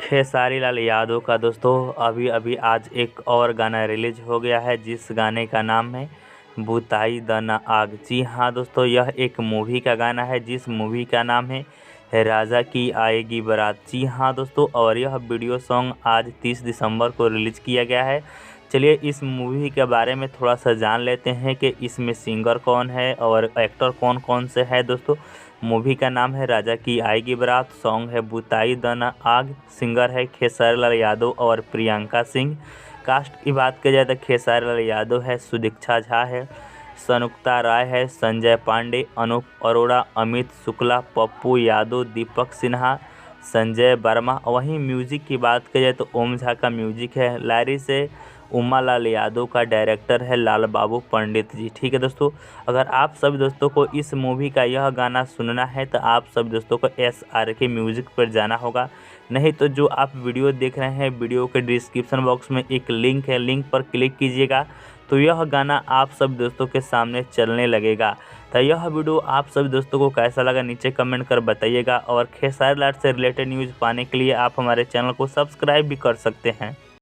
खेसारी लाल यादव का दोस्तों अभी अभी आज एक और गाना रिलीज हो गया है, जिस गाने का नाम है बुताई दना आग। जी हाँ दोस्तों, यह एक मूवी का गाना है जिस मूवी का नाम है राजा की आएगी बारात। जी हाँ दोस्तों, और यह वीडियो सॉन्ग आज 30 दिसंबर को रिलीज किया गया है। चलिए इस मूवी के बारे में थोड़ा सा जान लेते हैं कि इसमें सिंगर कौन है और एक्टर कौन कौन से है। दोस्तों मूवी का नाम है राजा की आएगी बारात, सॉन्ग है बुताई दना आग, सिंगर है खेसारी लाल यादव और प्रियंका सिंह। कास्ट की बात की जाए तो खेसारी लाल यादव है, सुदीक्षा झा है, संयुक्ता राय है, संजय पांडे, अनूप अरोड़ा, अमित शुक्ला, पप्पू यादव, दीपक सिन्हा, संजय वर्मा। वहीं म्यूजिक की बात की जाए तो ओम झा का म्यूजिक है, लायरिस है उमा लाल यादव का, डायरेक्टर है लाल बाबू पंडित जी। ठीक है दोस्तों, अगर आप सभी दोस्तों को इस मूवी का यह गाना सुनना है तो आप सभी दोस्तों को SRK म्यूजिक पर जाना होगा। नहीं तो जो आप वीडियो देख रहे हैं, वीडियो के डिस्क्रिप्शन बॉक्स में एक लिंक है, लिंक पर क्लिक कीजिएगा तो यह गाना आप सब दोस्तों के सामने चलने लगेगा। तो यह वीडियो आप सभी दोस्तों को कैसा लगा नीचे कमेंट कर बताइएगा, और खेसारी लाल से रिलेटेड न्यूज़ पाने के लिए आप हमारे चैनल को सब्सक्राइब भी कर सकते हैं।